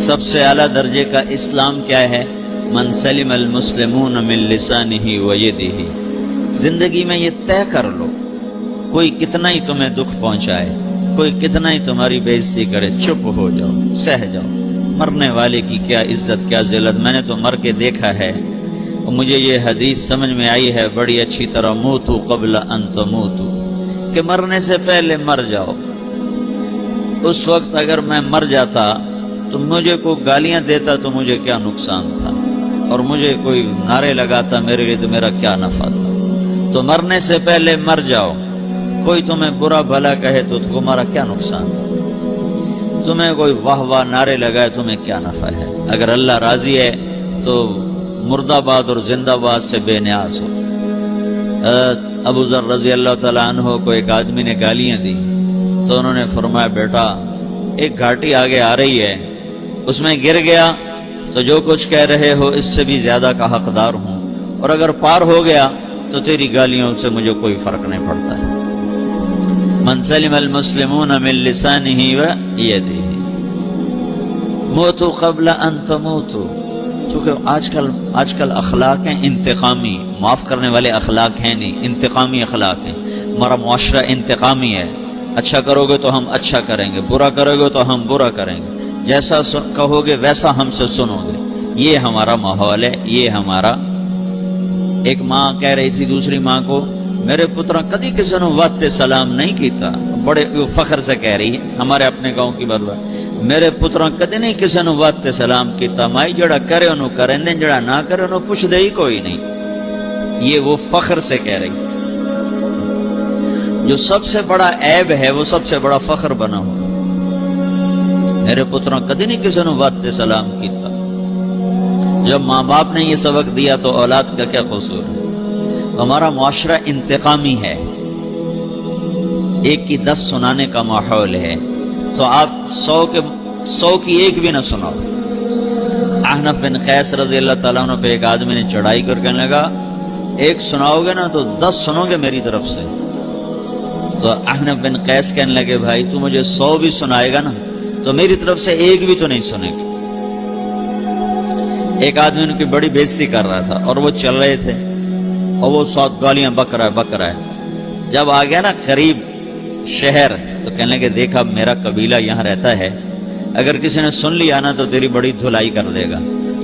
سب سے اعلیٰ درجے کا اسلام کیا ہے؟ من سلم المسلمون من لسانہ و یدہ۔ زندگی میں یہ طے کر لو، کوئی کتنا ہی تمہیں دکھ پہنچائے، کوئی کتنا ہی تمہاری بےعزتی کرے، چپ ہو جاؤ، سہ جاؤ۔ مرنے والے کی کیا عزت، کیا ذلت، میں نے تو مر کے دیکھا ہے، اور مجھے یہ حدیث سمجھ میں آئی ہے بڑی اچھی طرح، موتو قبل ان تموتو، کہ مرنے سے پہلے مر جاؤ۔ اس وقت اگر میں مر جاتا تو مجھے کوئی گالیاں دیتا تو مجھے کیا نقصان تھا، اور مجھے کوئی نعرے لگاتا میرے لیے تو میرا کیا نفع تھا۔ تو مرنے سے پہلے مر جاؤ، کوئی تمہیں برا بھلا کہے تو تمہارا کیا نقصان ہے، تمہیں کوئی واہ واہ نعرے لگائے تمہیں کیا نفع ہے۔ اگر اللہ راضی ہے تو مردہ باد اور زندہ باد سے بے نیاز ہو۔ ابو ذر رضی اللہ تعالیٰ عنہ کو ایک آدمی نے گالیاں دی تو انہوں نے فرمایا بیٹا ایک گھاٹی آگے آ رہی ہے، اس میں گر گیا تو جو کچھ کہہ رہے ہو اس سے بھی زیادہ کا حقدار ہوں، اور اگر پار ہو گیا تو تیری گالیوں سے مجھے کوئی فرق نہیں پڑتا ہے۔ من سلم المسلمون من لسانہ و یدہ موتوا قبل ان تموتوا۔ چونکہ آج کل اخلاق ہیں انتقامی، معاف کرنے والے اخلاق ہیں نہیں، انتقامی اخلاق ہیں۔ ہمارا معاشرہ انتقامی ہے، اچھا کرو گے تو ہم اچھا کریں گے، برا کرو گے تو ہم برا کریں گے، جیسا کہو گے ویسا ہم سے سنو گے۔ یہ ہمارا ماحول ہے، یہ ہمارا۔ ایک ماں کہہ رہی تھی دوسری ماں کو، میرے پترا کدی کسی نے وقت سلام نہیں کیتا، بڑے فخر سے کہہ رہی ہے، ہمارے اپنے گاؤں کی بات ہے، میرے پترا کدی نہیں کسی نے وقت سلام کیتا، مائی جڑا کرے انہوں کریں دیں، جڑا نہ کرے انہوں پوچھ دے ہی کوئی نہیں۔ یہ وہ فخر سے کہہ رہی، جو سب سے بڑا عیب ہے وہ سب سے بڑا فخر بنا ہو۔ میرے پترا کدی نہیں کسی نے وقت سلام کیتا۔ جب ماں باپ نے یہ سبق دیا تو اولاد کا کیا قصور ہے؟ ہمارا معاشرہ انتقامی ہے، ایک کی 10 سنانے کا ماحول ہے، تو آپ 100 کی ایک بھی نہ سناؤ۔ احنف بن قیس رضی اللہ تعالیٰ عنہ پہ ایک آدمی نے چڑھائی کر کہنے لگا ایک سناؤ گے نا تو 10 سنو گے میری طرف سے۔ تو احنف بن قیس کہنے لگے بھائی تو مجھے 100 بھی سنائے گا نا تو میری طرف سے ایک بھی تو نہیں سنے گی۔ ایک آدمی ان کی بڑی بےزتی کر رہا تھا اور وہ چل رہے تھے اور وہ 100 گالیاں بک رہا ہے۔ جب آ گیا نا قریب شہر تو کہنے لگے دیکھا میرا قبیلہ یہاں رہتا ہے، اگر کسی نے سن لیا نا تو تیری بڑی دھلائی کر دے گا،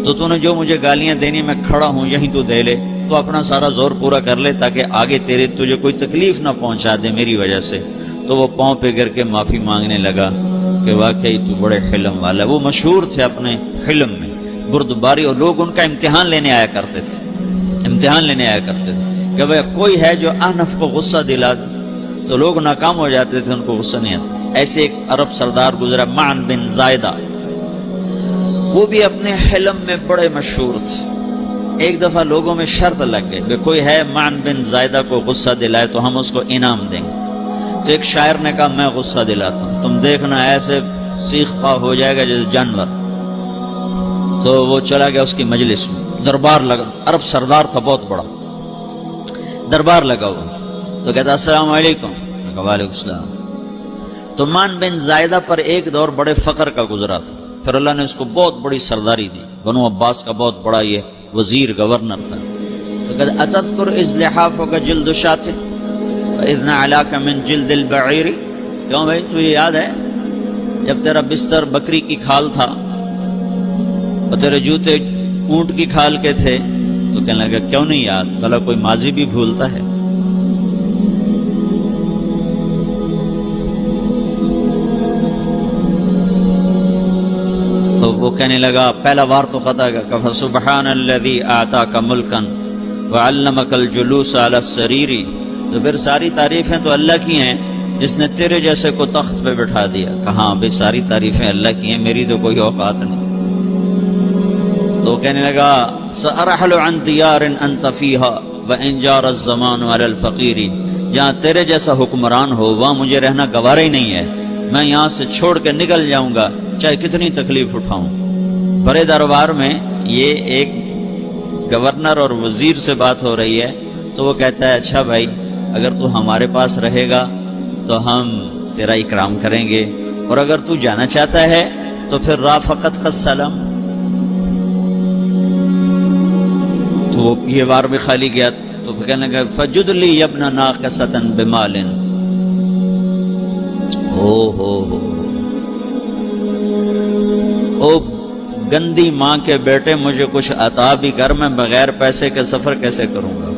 تو نے جو مجھے گالیاں دینی میں کھڑا ہوں یہیں تو دے لے، تو اپنا سارا زور پورا کر لے تاکہ آگے تجھے کوئی تکلیف نہ پہنچا دے میری وجہ سے۔ تو وہ پاؤں پہ گر کے معافی مانگنے لگا کہ واقعی تو بڑے حلم والا ہے۔ وہ مشہور تھے اپنے حلم میں، بردباری، اور لوگ ان کا امتحان لینے آیا کرتے تھے کہ بھئی کوئی ہے جو احنف کو غصہ دلا دے، تو لوگ ناکام ہو جاتے تھے، ان کو غصہ نہیں آتا۔ ایسے ایک عرب سردار گزرا معن بن زائدہ، وہ بھی اپنے حلم میں بڑے مشہور تھے۔ ایک دفعہ لوگوں میں شرط لگ گئی کہ کوئی ہے معن بن زائدہ کو غصہ دلائے تو ہم اس کو انعام دیں گے۔ تو ایک شاعر نے کہا میں غصہ دلاتا ہوں، تم دیکھنا ایسے سیخ پا ہو جائے گا جیسے جانور۔ تو وہ چلا گیا اس کی مجلس میں، دربار لگا، عرب سردار تھا بہت بڑا، دربار لگا ہوا، تو کہتا السلام علیکم، وعلیکم السلام۔ تو معن بن زائدہ پر ایک دور بڑے فقر کا گزرا تھا، پھر اللہ نے اس کو بہت بڑی سرداری دی، بنو عباس کا بہت بڑا یہ وزیر گورنر تھا۔ تو کہتا اتذکر اذ لحافک جلد شاۃ واذ نعلاک من جلد البعیر، کیوں بھائی تجھے یاد ہے جب تیرا بستر بکری کی کھال تھا اور تیرے جوتے اونٹ کی کھال کے تھے؟ تو کہنے لگا کیوں نہیں یاد، بھلا کوئی ماضی بھی بھولتا ہے؟ تو وہ کہنے لگا پہلا وار تو خطا کا فسبحان الذی اعطاک ملکا وعلمک الجلوس علی السریر، تو پھر ساری تعریفیں تو اللہ کی ہیں جس نے تیرے جیسے کو تخت پہ بٹھا دیا۔ کہاں بھئی ساری تعریفیں اللہ کی ہیں، میری تو کوئی اوقات نہیں۔ تو کہنے لگا سأرحل عن دیار انت فیہا وان جار الزمان علی الفقیر، جہاں تیرے جیسا حکمران ہو وہاں مجھے رہنا گوارا ہی نہیں ہے، میں یہاں سے چھوڑ کے نکل جاؤں گا چاہے کتنی تکلیف اٹھاؤں۔ بڑے دربار میں یہ ایک گورنر اور وزیر سے بات ہو رہی ہے، تو وہ کہتا ہے اچھا بھائی اگر تو ہمارے پاس رہے گا تو ہم تیرا اکرام کریں گے، اور اگر تو جانا چاہتا ہے تو پھر رافقت کا سلام، تو یہ بار بھی خالی گیا تو کہنے لگا فجد لی ابن ناقصۃ بمال، او گندی ماں کے بیٹے مجھے کچھ عطا بھی کر، میں بغیر پیسے کے سفر کیسے کروں گا؟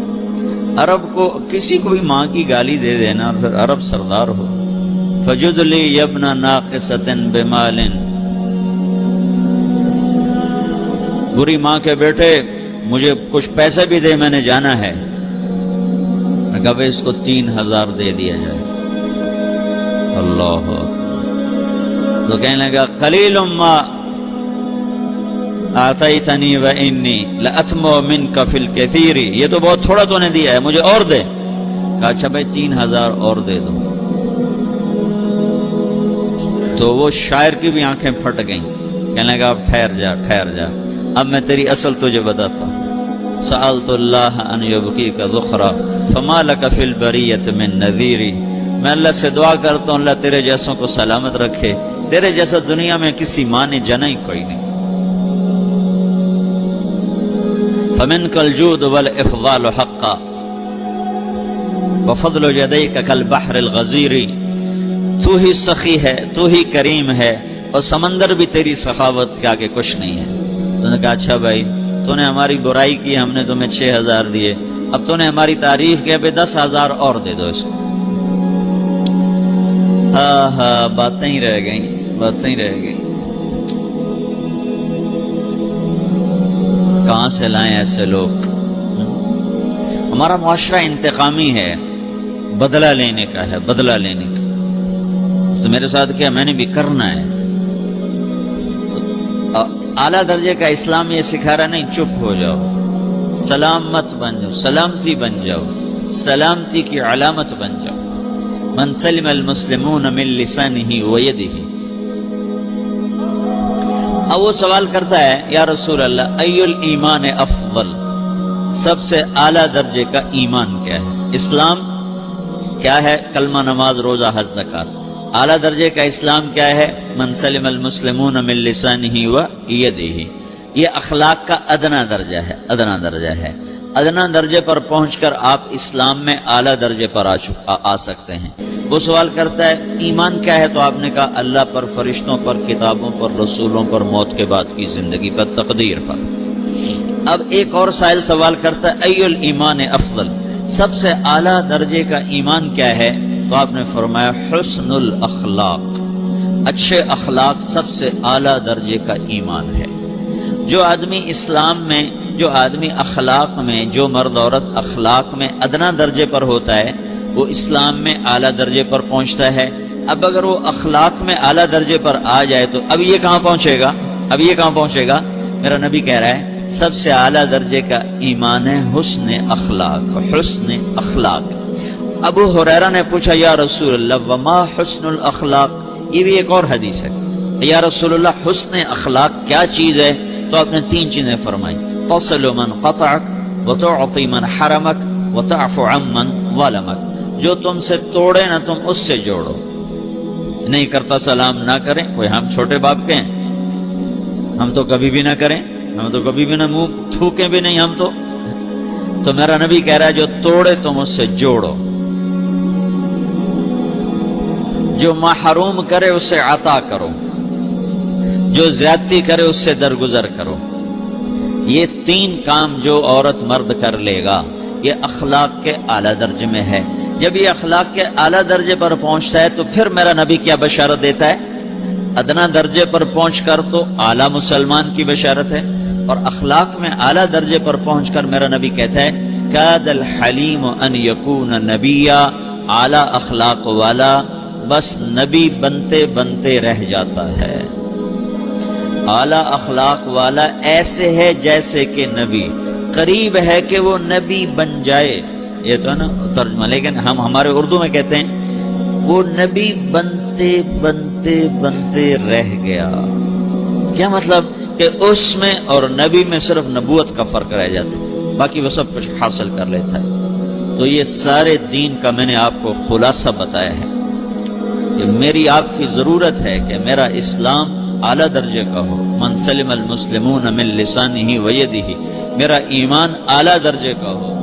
عرب کو کسی کو بھی ماں کی گالی دے دینا اور پھر عرب سردار ہو۔ فجد لی ابن ناقصۃ بمال، بری ماں کے بیٹے مجھے کچھ پیسے بھی دے، میں نے جانا ہے۔ میں کہا اس کو 3000 دے دیا جائے۔ اللہ تو کہنے لگا قلیل ما آتیتنی وانی لأطمع منک فی الکثیر، یہ تو بہت تھوڑا تو نے دیا ہے، مجھے اور دے۔ کہا اچھا بھائی 3000 اور دے دو۔ تو وہ شاعر کی بھی آنکھیں پھٹ گئیں، کہنے لگا اب ٹھہر جا ٹھہر جا، اب میں تیری اصل تجھے بتاتا ہوں۔ سألت اللہ ان یبقیک ذخرا فما لک فی البریۃ من نذیر، میں اللہ سے دعا کرتا ہوں اللہ تیرے جیسوں کو سلامت رکھے، تیرے جیسا دنیا میں کسی ماں نے جنا ہی کوئی نہیں۔ فمنک الجود والافضال حقا وفضل یدیک کالبحر الغزیر، تو ہی سخی ہے، تو ہی کریم ہے، اور سمندر بھی تیری سخاوت کے آگے کچھ نہیں ہے۔ تو نے کہا اچھا بھائی تو نے ہماری برائی کی، ہم نے تمہیں 6000 دیے، اب تو نے ہماری تعریف کی، اب 10,000 اور دے دو اس کو۔ ہاں باتیں ہی رہ گئیں، باتیں ہی رہ گئیں۔ کہاں سے لائیں ایسے لوگ؟ ہمارا معاشرہ انتقامی ہے، بدلہ لینے کا ہے، بدلہ لینے کا۔ تو میرے ساتھ کیا میں نے بھی کرنا ہے۔ تو اعلیٰ درجے کا اسلام یہ سکھا رہا نہیں چپ ہو جاؤ، سلام مت بن جاؤ، سلامتی بن جاؤ، سلامتی کی علامت بن جاؤ۔ من سلم المسلمون من لسانہ ویدہ۔ اب وہ سوال کرتا ہے یا رسول اللہ ای الایمان افضل، سب سے اعلیٰ درجے کا ایمان کیا ہے؟ اسلام کیا ہے؟ کلمہ، نماز، روزہ، حج، زکوٰۃ۔ اعلیٰ درجے کا اسلام کیا ہے؟ من سلم المسلمون من لسانہ ویدہ۔ یہ اخلاق کا ادنا درجہ ہے، ادنا درجہ ہے۔ ادنا درجے پر پہنچ کر آپ اسلام میں اعلیٰ درجے پر آ سکتے ہیں۔ وہ سوال کرتا ہے ایمان کیا ہے؟ تو آپ نے کہا اللہ پر، فرشتوں پر، کتابوں پر، رسولوں پر، موت کے بعد کی زندگی پر، تقدیر پر۔ اب ایک اور سائل سوال کرتا ہے ای الایمان افضل، سب سے اعلیٰ درجے کا ایمان کیا ہے؟ تو آپ نے فرمایا حسن الاخلاق، اچھے اخلاق سب سے اعلیٰ درجے کا ایمان ہے۔ جو آدمی اسلام میں، جو آدمی اخلاق میں، جو مرد عورت اخلاق میں ادنا درجے پر ہوتا ہے وہ اسلام میں اعلیٰ درجے پر پہنچتا ہے۔ اب اگر وہ اخلاق میں اعلیٰ درجے پر آ جائے تو اب یہ کہاں پہنچے گا؟ اب یہ کہاں پہنچے گا؟ میرا نبی کہہ رہا ہے سب سے اعلیٰ درجے کا ایمان ہے حسن اخلاق، حسن اخلاق۔ ابو ہریرہ نے پوچھا یا رسول اللہ وما حسن الاخلاق، یہ بھی ایک اور حدیث ہے، یا رسول اللہ حسن اخلاق کیا چیز ہے؟ تو آپ نے 3 چیزیں فرمائی، تصل من قطعک وتعطی من حرمک وتعفو عمن ظلمک، جو تم سے توڑے نہ تم اس سے جوڑو، نہیں کرتا سلام نہ کریں، کوئی ہم چھوٹے باپ کے ہیں، ہم تو کبھی بھی نہ کریں، ہم تو کبھی بھی نہ منہ تھوکیں بھی نہیں ہم تو میرا نبی کہہ رہا ہے جو توڑے تم اس سے جوڑو، جو محروم کرے اس سے عطا کرو، جو زیادتی کرے اس سے درگزر کرو۔ یہ 3 کام جو عورت مرد کر لے گا یہ اخلاق کے اعلیٰ درجے میں ہے۔ جب یہ اخلاق کے اعلیٰ درجے پر پہنچتا ہے تو پھر میرا نبی کیا بشارت دیتا ہے؟ ادنا درجے پر پہنچ کر تو اعلیٰ مسلمان کی بشارت ہے، اور اخلاق میں اعلیٰ درجے پر پہنچ کر میرا نبی کہتا ہے کاد الحلیم ان یکون نبیا، اعلیٰ اخلاق والا بس نبی بنتے بنتے رہ جاتا ہے۔ اعلیٰ اخلاق والا ایسے ہے جیسے کہ نبی، قریب ہے کہ وہ نبی بن جائے، یہ تو ہے نا ترجمہ، لیکن ہم ہمارے اردو میں کہتے ہیں وہ نبی بنتے بنتے بنتے رہ گیا۔ کیا مطلب؟ کہ اس میں اور نبی میں صرف نبوت کا فرق رہ جاتا ہے، باقی وہ سب کچھ حاصل کر لیتا ہے۔ تو یہ سارے دین کا میں نے آپ کو خلاصہ بتایا ہے کہ میری آپ کی ضرورت ہے کہ میرا اسلام اعلیٰ درجے کا ہو، من سلم المسلمون من لسانہ و یدہ، میرا ایمان اعلیٰ درجے کا ہو،